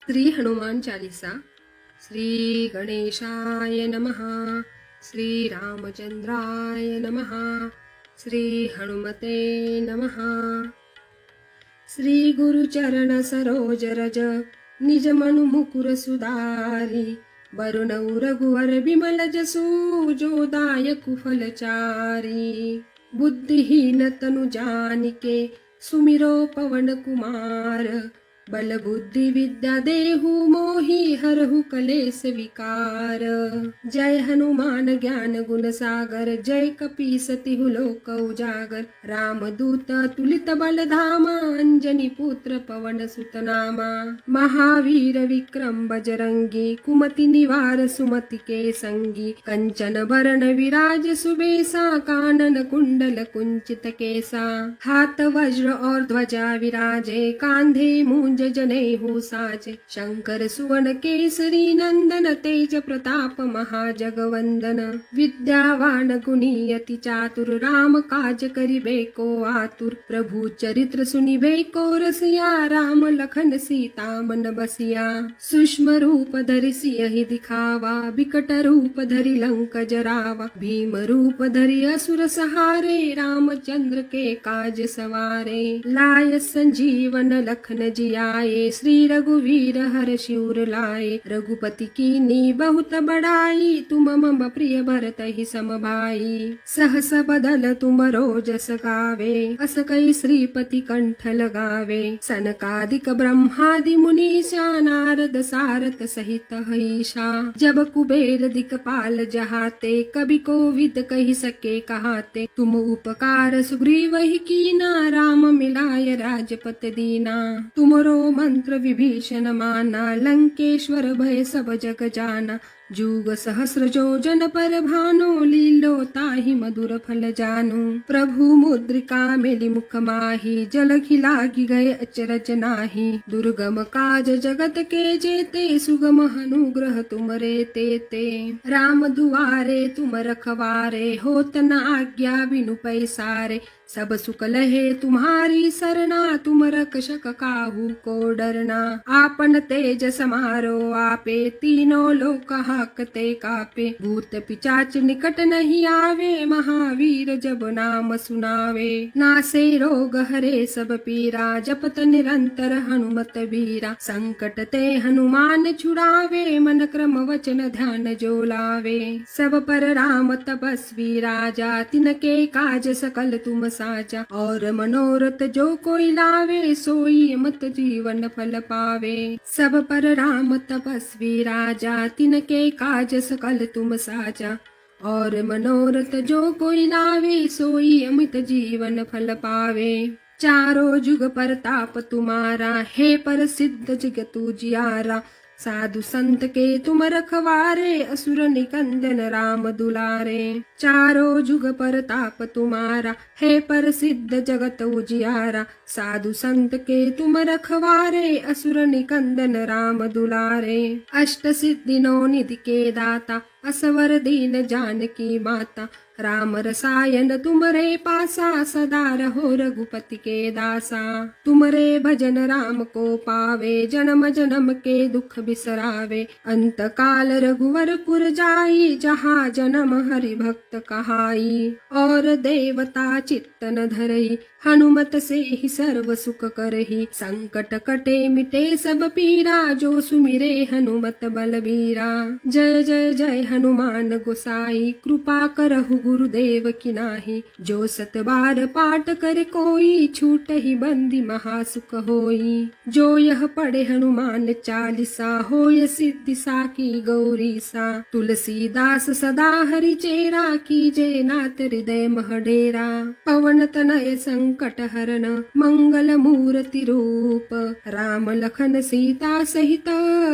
श्री हनुमान चालीसा। श्री गणेशाय नमः। श्री रामचंद्राय नमः। श्री हनुमते नमः। श्री गुरुचरण सरोज रज निज मनु मुकुर सुधारी। वरुण रघुवर बिमल जसु जो दायक फलचारी। बुद्धिहीन तनु जानिके सुमिरो पवन कुमार। बल बुद्धि विद्या देहु मोहि हरहु कलेस विकार। जय हनुमान ज्ञान गुण सागर जय कपीस तिहु लोक उजागर। रामदूत तुलित बल धामा अंजनी पुत्र पवन सुत नामा। महावीर विक्रम बजरंगी कुमति निवार सुमति के संगी। कंचन बरन विराज सुबेसा कानन कुंडल कुंचित केसा। हाथ वज्र और ध्वजा विराजे कांधे मूंज जनेऊ साजे। शंकर सुवन केसरी नंदन तेज प्रताप महाजगवंदन। विद्यावान गुणी अति चातुर राम काज करिबे को आतुर। प्रभु चरित्र सुनिबे को रसिया राम लखन सीता मन बसिया। सूक्ष्म रूप धरि सियहि दिखावा बिकट रूप धरि लंक जरावा। भीम रूप धरि असुर सहारे रामचंद्र के काज सवारे। लाय संजीवन लखन जियाए श्री रघुवीर हर शिवर लाए। रघुपति कीन्ही बहुत बड़ाई तुम मम प्रिय भरत ही सम भाई। सहस बदन तुमरो जस गावे अस कई श्रीपति कंठ लगावे। सनकादिक ब्रह्मादि मुनीषा नारद सारद सहित हईषा। जब कुबेर दिक्पाल जहाते कवि कोविद कहि सके कहाते। तुम उपकार सुग्रीव ही कीना राम मिलाय राजपत दीना। तुमरो मंत्र विभीषण माना लंकेश्वर भय सब जग जाना। जुग सहस्र जोजन पर भानु लीलो ताहि मधुर फल जानु। प्रभु मुद्रिका मेलि मुख माहि जल खिलागी गए अचरज नाही। दुर्गम काज जगत के जेते सुगम अनुग्रह तुमरे तेते। राम दुआरे तुम रखवारे होत न आज्ञा बिनु पैसारे। सब सुख लहे तुम्हारी सरना तुम रक्षक काहू को डरना। आपन तेज समारो आपे तीनों लोक हाकते कापे। भूत पिचाच निकट नहीं आवे महावीर जब नाम सुनावे। नासे रोग हरे सब पीरा जपत निरंतर हनुमत बीरा। संकट ते हनुमान छुड़ावे मन क्रम वचन ध्यान जो लावे। सब पर राम तपस्वी राजा तिनके काज सकल तुम साजा। और मनोरथ जो कोई लावे सोई मत जीवन फल पावे। सब पर राम तपस्वी राजा तिनके काज सकल तुम साजा। और मनोरथ जो कोई लावे सोई अमित जीवन फल पावे। चारों जुग परताप तुम्हारा है प्रसिद्ध जगत जियारा। साधु संत के तुम रखवारे असुर निकंदन राम दुलारे। चारों जुग परताप तुम्हारा है प्रसिद्ध जगत उजियारा। साधु संत के तुम रखवारे असुर निकंदन राम दुलारे। अष्ट सिद्धि नौ निधि के दाता असवर दीन जानकी माता। राम रसायन तुमरे पासा सदा रहो रघुपति के दासा। तुमरे भजन राम को पावे जन्म जन्म के दुख बिसरावे। अंत काल रघुवर पुर जाई जहाँ जन्म हरि भक्त कहाई। और देवता चित्तन धरई हनुमत से ही सर्व सुख करही। संकट कटे मिटे सब पीरा जो सुमिरे हनुमत बलबीरा। जय जय जय हनुमान गोसाई कृपा करहु गुरुदेव की नाही। जो सत बार पाठ कर कोई छूट ही बंदी महासुख होई। जो यह पढ़े हनुमान चालीसा होय सिद्धि साकी गौरी सा। तुलसीदास सदा हरि चेरा कीजे नाथ हृदय मह डेरा। पवन तनय संकट हरन मंगल मूर्ति रूप। राम लखन सीता सहित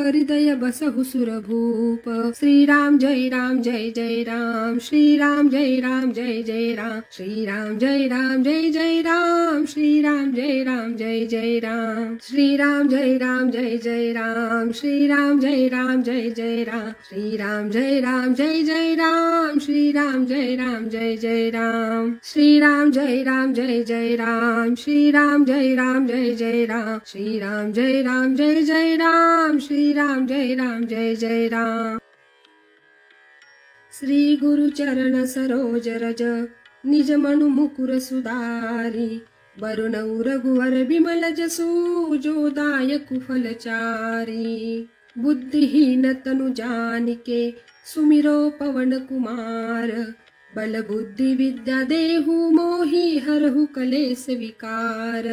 हृदय बसहु सुर भूप। श्री राम जय जय राम। श्री राम जय राम जय जय राम श्री राम जय राम जय जय राम श्री राम जय राम जय जय राम श्री राम जय राम जय जय राम श्री राम जय राम जय जय राम श्री राम जय राम जय जय राम श्री राम जय राम जय जय राम श्री राम जय राम जय जय राम श्री राम जय राम जय जय राम श्री राम जय राम जय जय राम श्री राम जय राम जय जय राम श्री गुरु चरण सरोज रज निज मनु मुकुर सुधारी वरुण रघुवर बिमल जसु जो दायक फलचारी बुद्धिहीन तनु जानिके सुमिरो पवन कुमार बल बुद्धि विद्या देहु मोहि हरहु कलेस विकार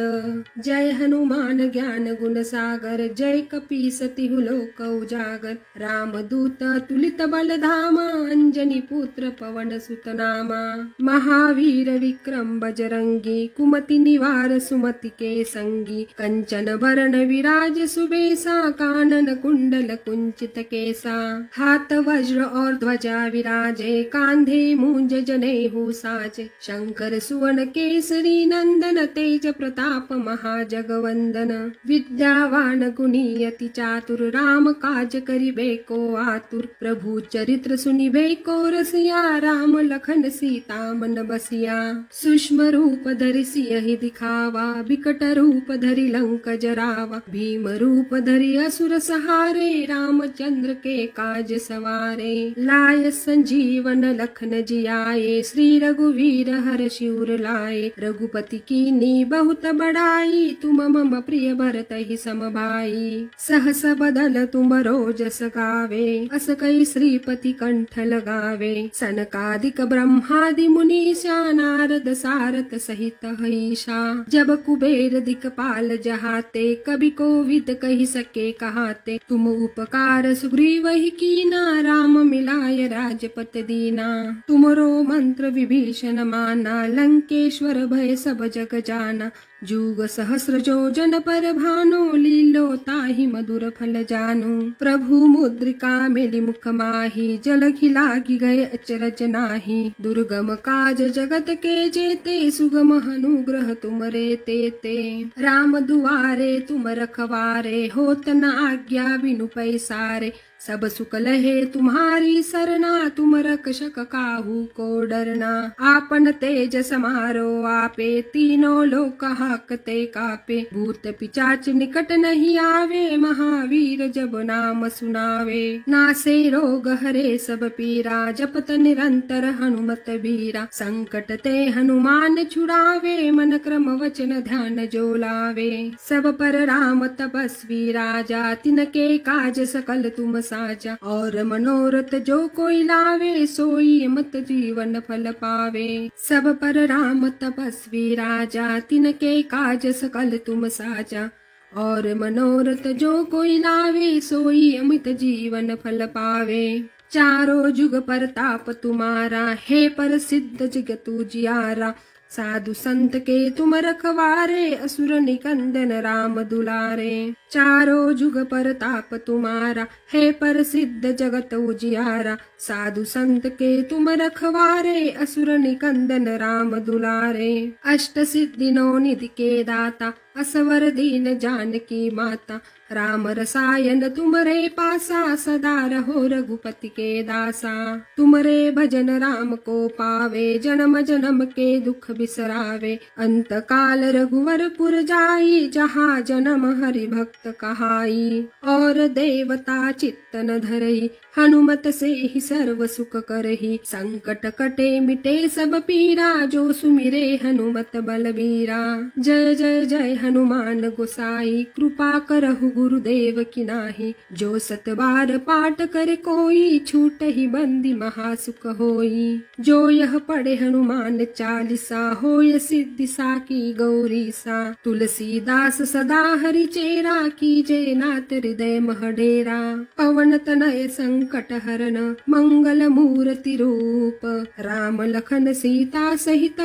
जय हनुमान ज्ञान गुण सागर जय कपीस तिहु लोक उजागर राम दूत तुलित बल धामा अंजनी पुत्र पवन सुत नामा महावीर विक्रम बजरंगी कुमति निवार सुमति के संगी कंचन वरण विराज सुबेसा कानन कुंडल कुंचित केसा हाथ वज्र और ध्वजा विराजे कांधे मूंज जनेहु साज शंकर सुवन केसरी नंदन तेज प्रताप महाजगवंदन विद्यावान गुणी अति चातुर राम काज करिबे को आतुर प्रभु चरित्र सुनिबे को रसिया राम लखन सीता मन बसिया सूक्ष्म रूप धरि सियहि दिखावा बिकट रूप धरि लंक जरावा भीम रूप धरि असुर सहारे रामचंद्र के काज सवारे लाय संजीवन लखन जियाए श्री रघुवीर हर शिवर लाए रघुपति कीन्ही बहुत बड़ाई तुम मम प्रिय भरत ही सम भाई सहस बदन तुम रोजस गावे अस कई श्रीपति कंठ लगावे सनकादिक ब्रह्मादि मुनीषा नारद सारद सहित हईशा जब कुबेर दिक्पाल जहाते कभी कोविद कही सके कहाते तुम उपकार सुग्रीव ही कीना राम मिलाय राजपत दीना तुमरो मंत्र विभीषण माना लंकेश्वर भय सब जग जाना जुग सहस्र जो जन पर भानो लीलो ताहि मधुर फल जानो प्रभु मुद्रिका मेलि मुख माही जल खिलागी गए अचरज नाही दुर्गम काज जगत के जेते सुगम अनुग्रह तुमरे तेते राम दुआरे तुम रखवारे होत न आज्ञा बिनु पैसारे सब सुख लहे तुम्हारी सरना तुम रक्षक काहू को डरना आपन तेज समारो आपे तीनों लोक हाकते कापे भूत पिचाच निकट नहीं आवे महावीर जब नाम सुनावे नासे रोग हरे सब पीरा जपत निरंतर हनुमत बीरा संकट ते हनुमान छुड़ावे मन क्रम वचन ध्यान जो लावे सब पर राम तपस्वी राजा तिनके काज सकल तुम साजा और मनोरथ जो कोई लावे सोई मत जीवन फल पावे सब पर राम तपस्वी राजा तिनके काज सकल तुम साजा और मनोरथ जो कोई लावे सोई अमित जीवन फल पावे चारों जुग परताप तुम्हारा है प्रसिद्ध जगतु जियारा साधु संत के तुम रखवारे असुर निकंदन राम दुलारे चारों जुग परताप तुम्हारा है प्रसिद्ध जगत उजियारा साधु संत के तुम रखवारे असुर निकंदन राम दुलारे अष्ट सिद्धि नौ निधि के दाता असवर दीन जानकी माता राम रसायन तुमरे पासा सदा रहो रघुपति के दासा तुमरे भजन राम को पावे जन्म जन्म के दुख बिसरावे अंत काल रघुवरपुर जाई जहाँ जन्म हरि भक्त कहाई और देवता चित्तन धरई हनुमत से ही सर्व सुख करही संकट कटे मिटे सब पीरा जो सुमिरे हनुमत बलबीरा जय जय जय हनुमान गोसाई कृपा करहु गुरुदेव की नाही जो सत बार पाठ करे कोई छूट ही बंदी महासुख होई जो यह पढ़े हनुमान चालीसा होय सिद्धि साकी गौरी सा तुलसीदास सदा हरि चेरा कीजे नाथ हृदय महडेरा पवन तनय संकट हरन मंगल मूर्ति रूप राम लखन सीता सहित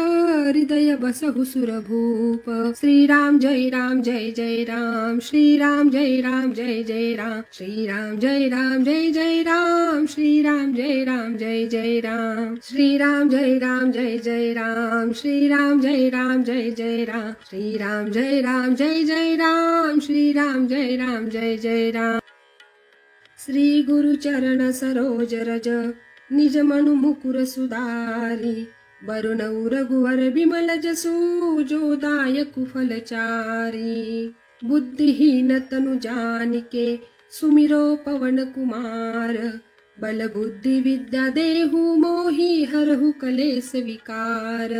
हृदय बसहु सुर भूप श्री राम जय जय राम श्री राम जय जय राम जय जय राम, श्रीराम जय राम जय जय राम, श्रीराम जय राम जय जय राम, श्रीराम जय राम जय जय राम, श्रीराम जय राम जय जय राम, श्रीराम जय राम जय जय राम, श्रीराम जय राम जय जय राम। श्री गुरु चरण सरोज रज निज मनु मुकुर सुधारी, वरुण रघुवर बिमल जसु जो दायक फलचारी। बुद्धिहीन तनु जानिके सुमिरो पवन कुमार, बल बुद्धि विद्या देहु मोहि हरहु कलेस विकार।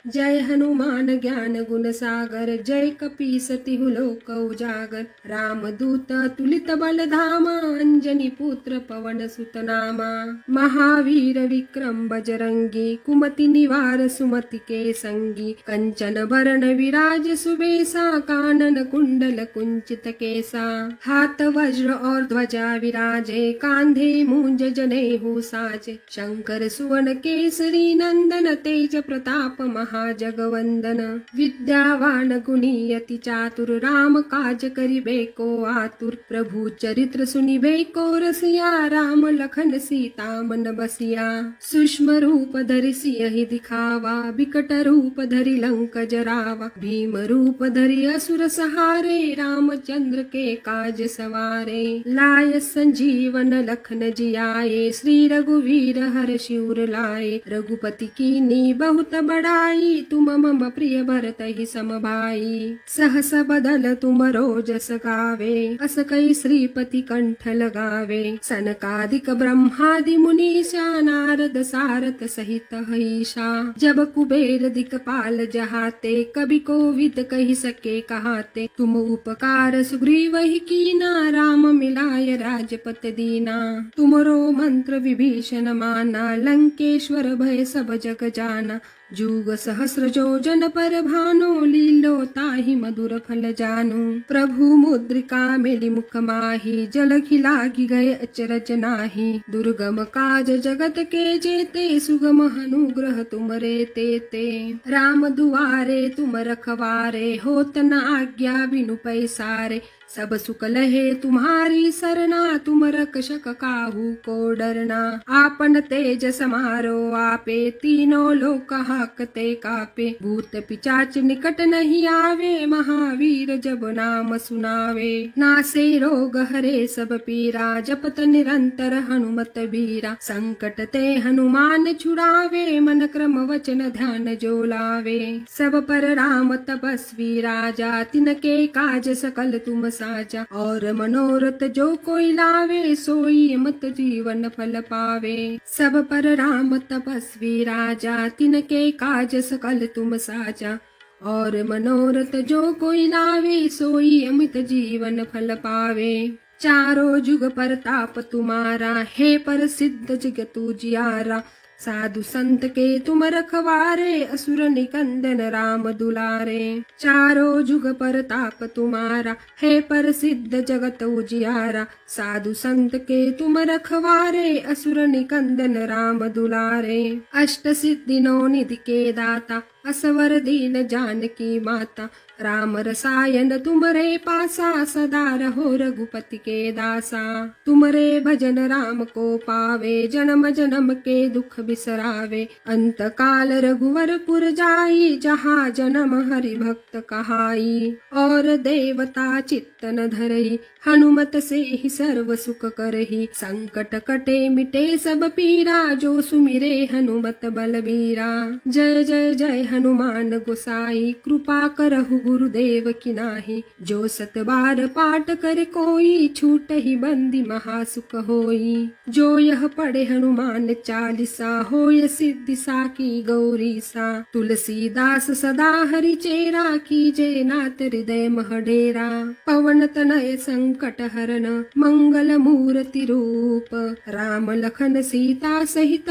जय हनुमान ज्ञान गुण सागर, जय कपीस तिहु लोक उजागर। राम दूत तुलित बल धामा, अंजनी पुत्र पवन सुत नामा। महावीर विक्रम बजरंगी, कुमति निवार सुमति के संगी। कंचन बरन विराज सुबेसा, कानन कुंडल कुंचित केसा। हाथ वज्र और ध्वजा विराजे, कांधे मूंज जनेऊ साजे। शंकर सुवन केसरी नंदन, तेज प्रताप महाजगवंदन। विद्यावान गुणी अति चातुर, राम काज करिबे को आतुर। प्रभु चरित्र सुनिबे को रसिया, राम लखन सीता मन बसिया। सूक्ष्म रूप धरि सियहि दिखावा, बिकट रूप धरि लंक जरावा। भीम रूप धरि असुर सहारे, रामचंद्र के काज सवारे। लाय संजीवन लखन जिया, श्री रघुवीर हर शिवर लाए। रघुपति कीन्ही बहुत बड़ाई, तुम मम प्रिय भरत ही सम भाई। सहस बदन तुमरो जस गावे, अस कई श्रीपति कंठ लगावे। सनकादिक ब्रह्मादि मुनीषा, नारद सारथ सहित हईषा। जब कुबेर दिक्पाल जहाते, कवि कोविद कहि सके कहाते। तुम उपकार सुग्रीव ही कीना, राम मिलाय राजपत दीना। तुमरो मंत्र विभीषण माना, लंकेश्वर भय सब जग जाना। जुग सहस्र जोजन पर भानु, लीलो ताहि मधुर फल जानु। प्रभु मुद्रिका मेलि मुख माहि, जल खिलागी गए अचरज नाही। दुर्गम काज जगत के जेते, सुगम अनुग्रह तुमरे तेते। राम दुआरे तुम रखवारे, होत न आज्ञा बिनु पैसारे। सब सुख लहे तुम्हारी सरना, तुम रक्षक काहू को डरना। आपन तेज समारो आपे, तीनों लोक हाकते कापे। भूत पिचाच निकट नहीं आवे, महावीर जब नाम सुनावे। नासे रोग हरे सब पीरा, जपत निरंतर हनुमत बीरा। संकट ते हनुमान छुड़ावे, मन क्रम वचन ध्यान जो लावे। सब पर राम तपस्वी राजा, तिनके काज सकल तुम साजा। और मनोरथ जो कोई लावे, सोई मत जीवन फल पावे। सब पर राम तपस्वी राजा, तिनके काज सकल तुम साजा। और मनोरथ जो कोई लावे, सोई अमित जीवन फल पावे। चारों जुग परताप तुम्हारा, हे प्रसिद्ध जगत उजियारा। साधु संत के तुम रखवारे, असुर निकंदन राम दुलारे। चारों जुग परताप तुम्हारा, है प्रसिद्ध जगत उजियारा। साधु संत के तुम रखवारे, असुर निकंदन राम दुलारे। अष्ट सिद्धि नौ निधि के दाता, असवर दीन जानकी माता। राम रसायन तुमरे पासा, सदा रहो रघुपति के दासा। तुमरे भजन राम को पावे, जन्म जन्म के दुख बिसरावे। अंत काल रघुवर पुर जाई, जहाँ जन्म हरि भक्त कहाई। और देवता चित्तन धरई, हनुमत से ही सर्व सुख करही। संकट कटे मिटे सब पीरा, जो सुमिरे हनुमत बलबीरा। जय जय जय हनुमान गोसाई, कृपा करहु गुरुदेव की नाही। जो सत बार पाठ करे कोई, छूट ही बंदी महासुख होई। जो यह पढ़े हनुमान चालीसा, होय सिद्धि साकी गौरी सा। तुलसीदास सदा हरि चेरा, कीजे नाथ हृदय मह डेरा। पवन तनय संकट हरन, मंगल मूर्ति रूप। राम लखन सीता सहित,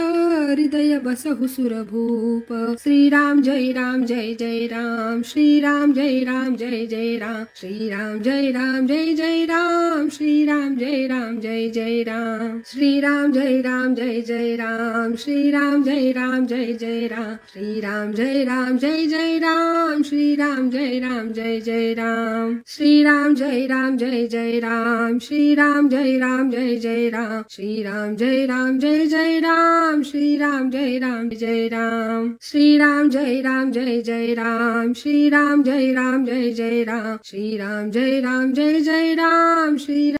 हृदय बसहु सुर भूप। श्री राम जय राम जय जय राम श्री राम जय राम जय जय राम श्री राम जय राम जय जय राम श्री राम जय राम जय जय राम श्री राम जय राम जय जय राम श्री राम जय राम जय जय राम श्री राम जय राम जय जय राम श्री राम जय राम जय जय राम श्री राम जय राम जय जय राम श्री राम जय राम जय जय राम श्री राम जय राम जय जय राम श्री राम जय राम जय राम श्री राम जय राम जय जय राम श्री राम जय राम जय जय राम श्री राम जय राम जय जय राम श्री